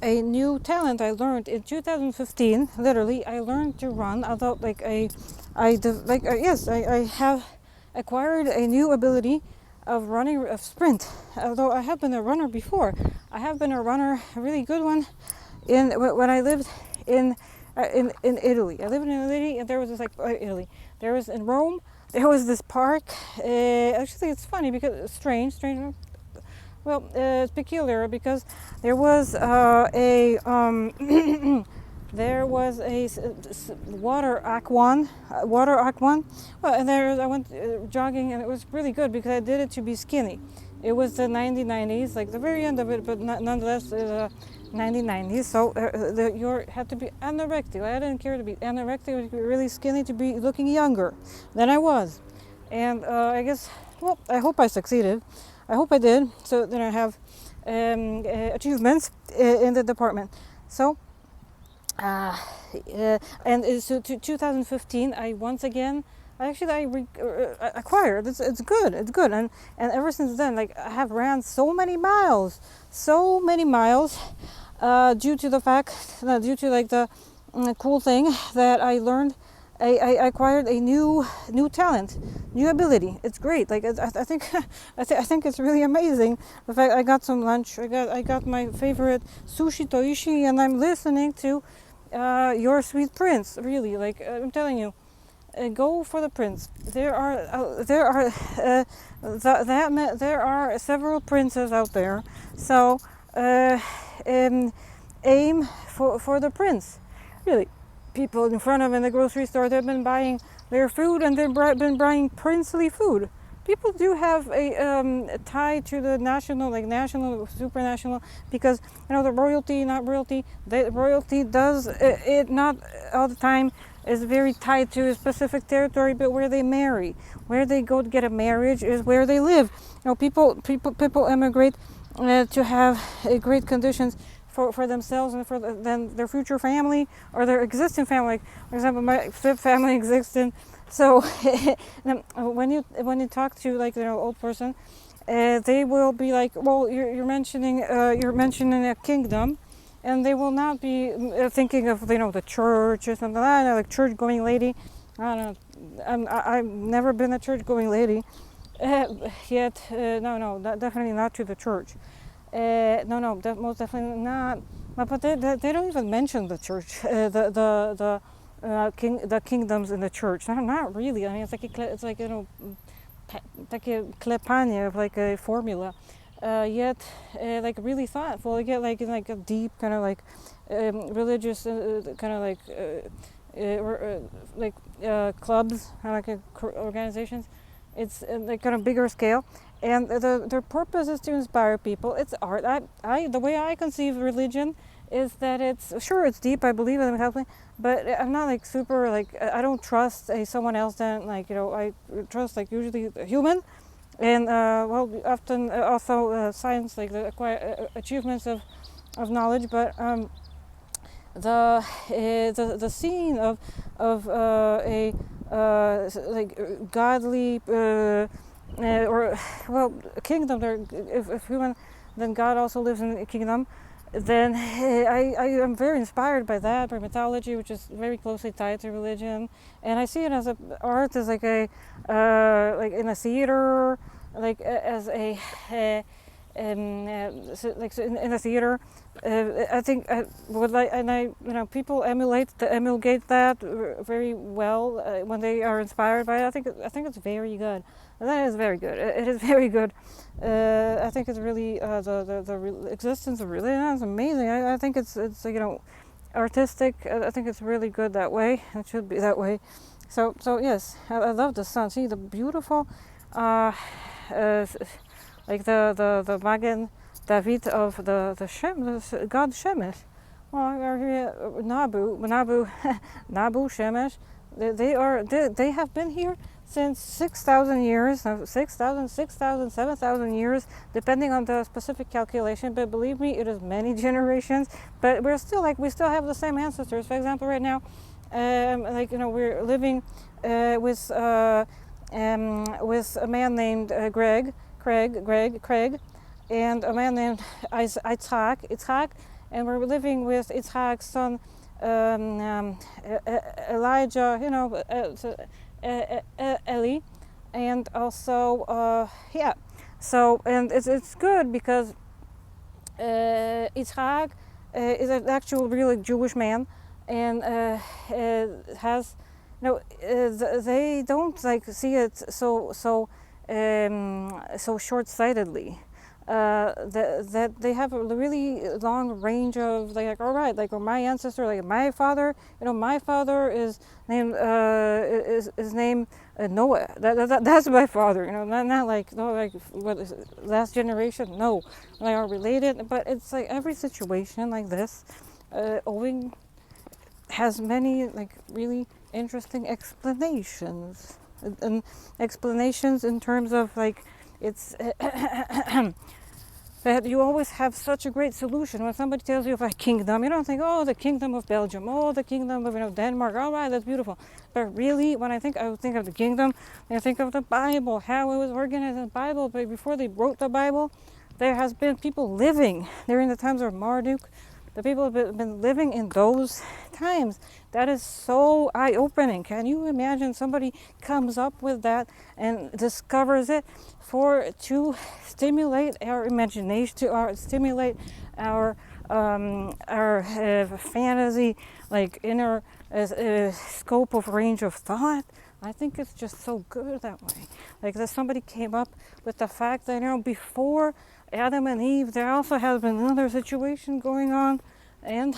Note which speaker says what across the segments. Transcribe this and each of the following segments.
Speaker 1: a new talent I learned in 2015. Literally, I learned to run. Although, I have acquired a new ability of running, of sprint. Although I have been a runner before, I have been a runner, a really good one, when I lived in in Italy. I lived in Italy, and there was this Italy. There was in Rome. There was this park. Actually, it's funny because it's strange. Well, it's peculiar because there was a there was a water aquan, Well, and I went jogging, and it was really good because I did it to be skinny. It was the 1990s, like the very end of it, but nonetheless, 1990s. So you had to be anorectic. I didn't care to be anorectic. I was really skinny to be looking younger than I was, and I guess. Well, I hope I succeeded. I hope I did. So then I have achievements in the department. So. And so to 2015, I once again, I acquired. It's good. It's good. And ever since then, like I have ran so many miles, due to the fact, due to like the cool thing that I learned. I acquired a new talent, new ability. It's great. Like I think I think it's really amazing. The fact I got some lunch. I got my favorite sushi toishi, and I'm listening to Your Sweet Prince. Really, like I'm telling you, go for the prince. There are several princes out there. So aim for the prince. Really. People in front of in the grocery store, they've been buying their food, and they've been buying princely food. People do have a tie to the national, supranational, because the royalty, not royalty. The royalty does it not all the time is very tied to a specific territory, but where they marry, where they go to get a marriage is where they live. People emigrate to have great conditions for themselves and for then their future family or their existing family. Like, for example, my family existing. So when you talk to old person, they will be like, well, you're mentioning a kingdom, and they will not be thinking of the church or something like that, like church going lady. I don't know. I've never been a church going lady yet. No, definitely not to the church. Most definitely not. But they don't even mention the church, the kingdoms in the church. Not really. I mean, it's like a klepanie of like a formula. Yet like really thoughtful. You get like in like a deep kind of like religious kind of like clubs, like organizations. It's like on a bigger scale. And their purpose is to inspire people. It's art. The way I conceive religion is that it's deep. I believe in it, but I'm not like super I don't trust someone else. Then I trust usually a human, and often also science, like the achievements of knowledge. But the scene of a godly. A kingdom. There, if human, then God also lives in a kingdom. Then I am very inspired by that, by mythology, which is very closely tied to religion, and I see it as art as like in a theater, as a in a theater. I think I would like, and people emulate that very well when they are inspired by it. I think it's very good. That is very good. It is very good. I think it's really the existence of religion is amazing. I think it's artistic. I think it's really good that way. It should be that way. So yes, I love the sun. See the beautiful, like the Magen David of the Shem, the god Shemesh. Well, are here Nabu, Shemesh. They have been here since 6,000 years, 6,000, 7,000 years, depending on the specific calculation. But believe me, it is many generations. But we still have the same ancestors. For example, right now, we're living with a man named Craig, and a man named Isaac. and were living with Yitzhak's son Elijah, Eli, and also yeah. So and it's good because Yitzhak is an actual really Jewish man, and has they don't like see it so short-sightedly. That they have a really long range of like, all right, like my ancestor, like my father, my father is named Noah. That's my father. Not like, no, like what is it, last generation. No, they are related, but it's like every situation like this, owing has many like really interesting explanations, and explanations in terms of like it's that you always have such a great solution. When somebody tells you of a kingdom, you don't think, oh, the kingdom of Belgium, oh, the kingdom of Denmark, all right, that's beautiful. But really, when I think of the kingdom, I think of the Bible, how it was organized in the Bible. But before they wrote the Bible, there has been people living during the times of Marduk. The people have been living in those times. That is so eye-opening. Can you imagine somebody comes up with that and discovers it to stimulate our imagination, to stimulate our fantasy, like inner scope of range of thought? I think it's just so good that way. Like that somebody came up with the fact that before Adam and Eve, there also has been another situation going on, and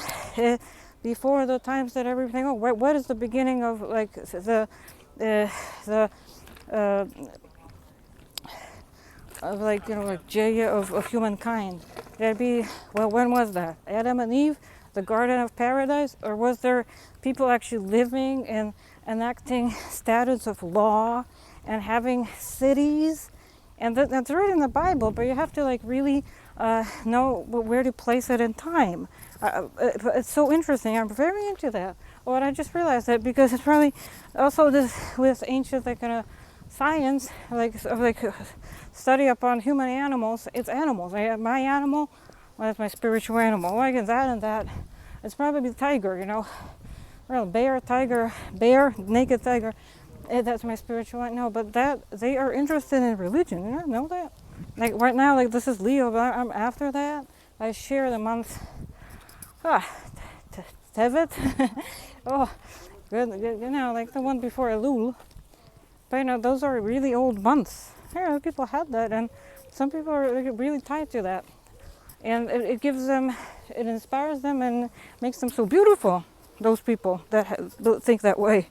Speaker 1: before the times that everything. Oh, what is the beginning of like the of like Jaya of humankind? There'd be, well, when was that? Adam and Eve, the Garden of Paradise, or was there people actually living and enacting statutes of law and having cities? And that's right in the Bible, but you have to like really know where to place it in time. It's so interesting. I'm very into that. Oh, and I just realized that because it's probably also this with ancient science, like study upon human animals. It's animals. My animal, well, that's my spiritual animal. Like that and that, it's probably the tiger. Well, bear, tiger, bear, naked tiger. That's my spiritual one. No, but that they are interested in religion. You know that? Like right now, like this is Leo, but I'm after that. I share the month. Tevet. Oh, good. Like the one before Elul. But those are really old months. People had that, and some people are really tied to that. And it gives them, it inspires them and makes them so beautiful. Those people that think that way.